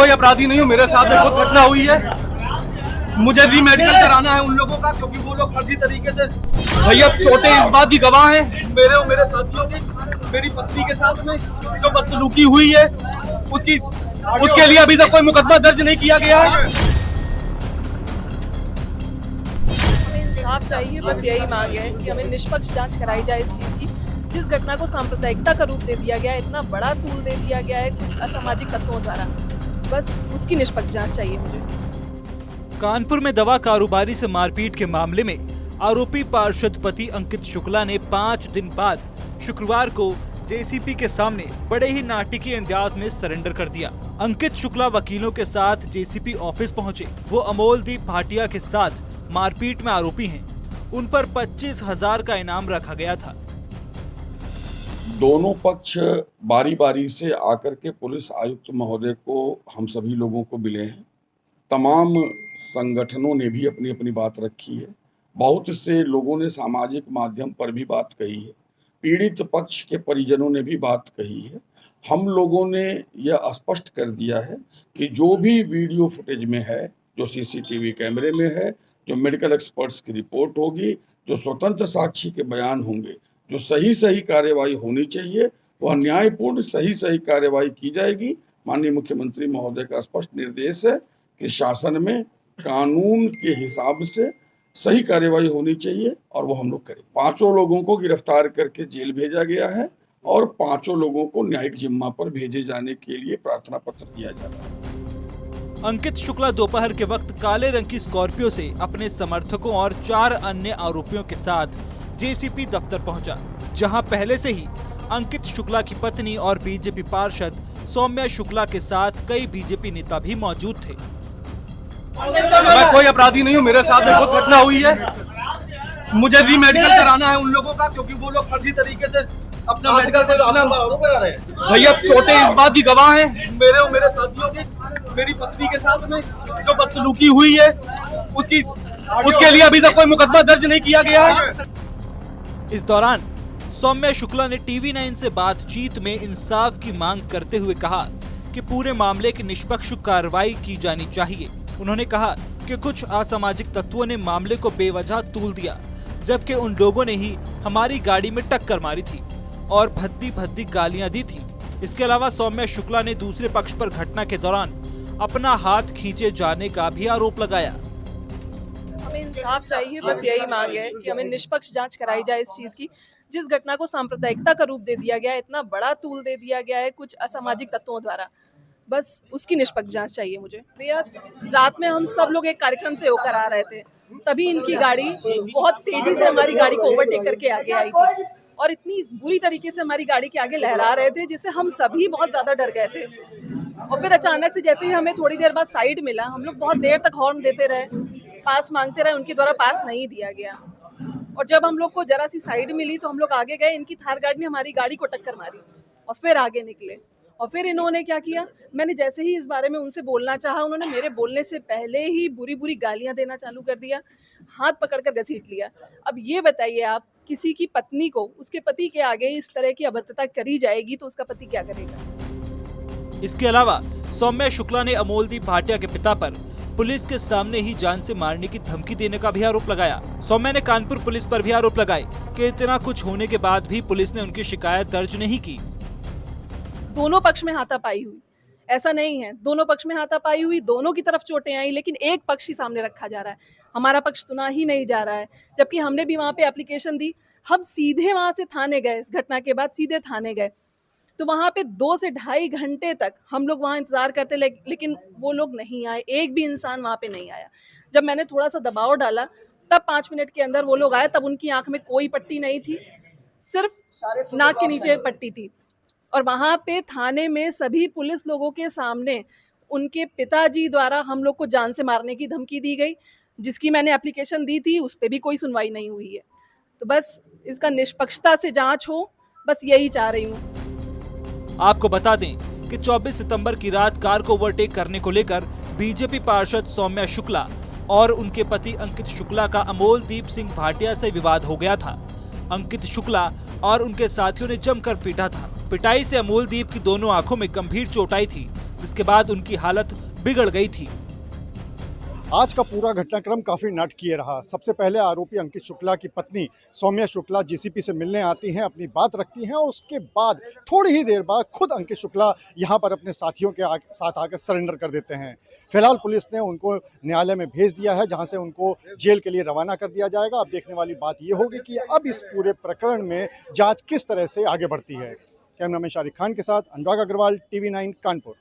कोई अपराधी नहीं हूँ, मेरे साथ में खुद घटना हुई है। मुझे री मेडिकल कराना है उन लोगों का, क्योंकि वो लोग फर्जी तरीके से, भैया छोटे इस बात की गवाह हैं, मेरे और मेरे साथियों की, मेरी पत्नी के साथ में जो बदसलूकी हुई है उसके लिए अभी तक कोई मुकदमा दर्ज नहीं किया गया है। हमें इंसाफ चाहिए, बस यही मांग है कि हमें निष्पक्ष जांच कराई जाए इस चीज की। जिस घटना को सांप्रदायिकता का रूप दे दिया गया है, इतना बड़ा तूल दे दिया गया है कुछ असामाजिक तत्वों द्वारा, बस उसकी निष्पक्ष जांच चाहिए मुझे। कानपुर में दवा कारोबारी से मारपीट के मामले में आरोपी पार्षद पति अंकित शुक्ला ने 5 दिन बाद शुक्रवार को जेसीपी के सामने बड़े ही नाटकीय अंदाज में सरेंडर कर दिया। अंकित शुक्ला वकीलों के साथ जेसीपी ऑफिस पहुंचे। वो अमोलदीप भाटिया के साथ मारपीट में आरोपी हैं। उन पर 25,000 का इनाम रखा गया था। दोनों पक्ष बारी बारी से आकर के पुलिस आयुक्त महोदय को हम सभी लोगों को मिले हैं। तमाम संगठनों ने भी अपनी अपनी बात रखी है। बहुत से लोगों ने सामाजिक माध्यम पर भी बात कही है। पीड़ित पक्ष के परिजनों ने भी बात कही है। हम लोगों ने यह स्पष्ट कर दिया है कि जो भी वीडियो फुटेज में है, जो सीसीटीवी कैमरे में है, जो मेडिकल एक्सपर्ट्स की रिपोर्ट होगी, जो स्वतंत्र साक्षी के बयान होंगे, जो सही कार्यवाही होनी चाहिए, वह न्यायपूर्ण सही कार्यवाही की जाएगी। माननीय मुख्यमंत्री महोदय का स्पष्ट निर्देश है कि शासन में कानून के हिसाब से सही कार्यवाही होनी चाहिए और वो हम लोग करें। 5 लोगों को गिरफ्तार करके जेल भेजा गया है और 5 लोगों को न्यायिक जिम्मा पर भेजे जाने के लिए प्रार्थना पत्र दिया जा रहा है। अंकित शुक्ला दोपहर के वक्त काले रंग की स्कॉर्पियो से अपने समर्थकों और 4 अन्य आरोपियों के साथ जेसीपी दफ्तर पहुंचा, जहां पहले से ही अंकित शुक्ला की पत्नी और बीजेपी पार्षद सौम्या शुक्ला के साथ कई बीजेपी नेता भी मौजूद थे। मैं कोई अपराधी नहीं हूँ, मेरे साथ में खुद घटना हुई है। मुझे री मेडिकल कराना है उन लोगों का, क्योंकि वो लोग फर्जी तरीके से अपना मेडिकल भैया छोटे इस बात की गवाह हैं, मेरे और मेरे साथियों की, मेरी पत्नी के साथ में जो बदसलूकी हुई है उसके लिए अभी तक कोई मुकदमा दर्ज नहीं किया गया है। इस दौरान सौम्या शुक्ला ने TV9 से बातचीत में इंसाफ की मांग करते हुए कहा कि पूरे मामले की निष्पक्ष कार्रवाई की जानी चाहिए। उन्होंने कहा कि कुछ असामाजिक तत्वों ने मामले को बेवजह तूल दिया, जबकि उन लोगों ने ही हमारी गाड़ी में टक्कर मारी थी और भद्दी गालियां दी थी। इसके अलावा सौम्या शुक्ला ने दूसरे पक्ष पर घटना के दौरान अपना हाथ खींचे जाने का भी आरोप लगाया। हमें इंसाफ चाहिए, बस यही मांग है कि हमें निष्पक्ष जांच कराई जाए इस चीज की। जिस घटना को सांप्रदायिकता का रूप दे दिया गया है, इतना बड़ा तूल दे दिया गया है कुछ असामाजिक तत्वों द्वारा, बस उसकी निष्पक्ष जांच चाहिए मुझे। भैया रात में हम सब लोग एक कार्यक्रम से होकर आ रहे थे, तभी इनकी गाड़ी बहुत तेजी से हमारी गाड़ी को ओवरटेक करके आगे आई थी और इतनी बुरी तरीके से हमारी गाड़ी के आगे लहरा रहे थे जिससे हम सभी बहुत ज्यादा डर गए थे। और फिर अचानक से जैसे ही हमें थोड़ी देर बाद साइड मिला, हम लोग बहुत देर तक हॉर्न देते रहे, पास मांगते रहे, उनके द्वारा पास नहीं दिया गया। और जब हम लोग को जरा सी साइड मिली तो हम लोग आगे गए, इनकी थार गाड़ी ने हमारी गाड़ी को टक्कर मारी और फिर आगे निकले। और फिर इन्होंने क्या किया, मैंने जैसे ही इस बारे में उनसे बोलना चाहा, उन्होंने मेरे बोलने से पहले ही बुरी गालियां देना चालू कर दिया, हाथ पकड़कर घसीट लिया। अब ये बताइए आप, किसी की पत्नी को उसके पति के आगे इस तरह की अभद्रता करी जाएगी तो उसका पति क्या करेगा। इसके अलावा सौम्या शुक्ला ने अमोलदीप भाटिया के पिता पर पुलिस के सामने ही जान से मारने की धमकी देने का भी आरोप लगाया। सौम्या ने कानपुर पुलिस पर भी आरोप लगाए कि इतना कुछ होने के बाद भी पुलिस ने उनकी शिकायत दर्ज नहीं की। दोनों पक्ष में हाथापाई हुई, ऐसा नहीं है, दोनों पक्ष में हाथापाई हुई, दोनों की तरफ चोटें आई, लेकिन एक पक्ष ही सामने रखा जा रहा है, हमारा पक्ष सुना ही नहीं जा रहा है। जबकि हमने भी वहाँ पे एप्लीकेशन दी, हम सीधे वहाँ से थाने गए, इस घटना के बाद सीधे थाने गए, तो वहाँ पे 2 से ढाई घंटे तक हम लोग वहाँ इंतजार करते, लेकिन वो लोग नहीं आए, एक भी इंसान वहाँ पे नहीं आया। जब मैंने थोड़ा सा दबाव डाला तब 5 मिनट के अंदर वो लोग आए, तब उनकी आंख में कोई पट्टी नहीं थी, सिर्फ नाक के नीचे पट्टी थी। और वहाँ पे थाने में सभी पुलिस लोगों के सामने उनके पिताजी द्वारा हम लोग को जान से मारने की धमकी दी गई, जिसकी मैंने एप्लीकेशन दी थी, उस पर भी कोई सुनवाई नहीं हुई है। तो बस इसका निष्पक्षता से जांच हो, बस यही चाह रही हूँ। आपको बता दें कि 24 सितंबर की रात कार को ओवरटेक करने को लेकर बीजेपी पार्षद सौम्या शुक्ला और उनके पति अंकित शुक्ला का अमोलदीप सिंह भाटिया से विवाद हो गया था। अंकित शुक्ला और उनके साथियों ने जमकर पीटा था। पिटाई से अमोलदीप की दोनों आंखों में गंभीर चोट आई थी, जिसके बाद उनकी हालत बिगड़ गई थी। आज का पूरा घटनाक्रम काफ़ी नाटकीय रहा। सबसे पहले आरोपी अंकित शुक्ला की पत्नी सौम्या शुक्ला जेसीपी से मिलने आती हैं, अपनी बात रखती हैं और उसके बाद थोड़ी ही देर बाद खुद अंकित शुक्ला यहां पर अपने साथियों के साथ आकर सरेंडर कर देते हैं। फिलहाल पुलिस ने उनको न्यायालय में भेज दिया है, जहां से उनको जेल के लिए रवाना कर दिया जाएगा। अब देखने वाली बात ये होगी कि अब इस पूरे प्रकरण में जाँच किस तरह से आगे बढ़ती है। कैमरामैन शारिक खान के साथ अनुराग अग्रवाल, TV9 कानपुर।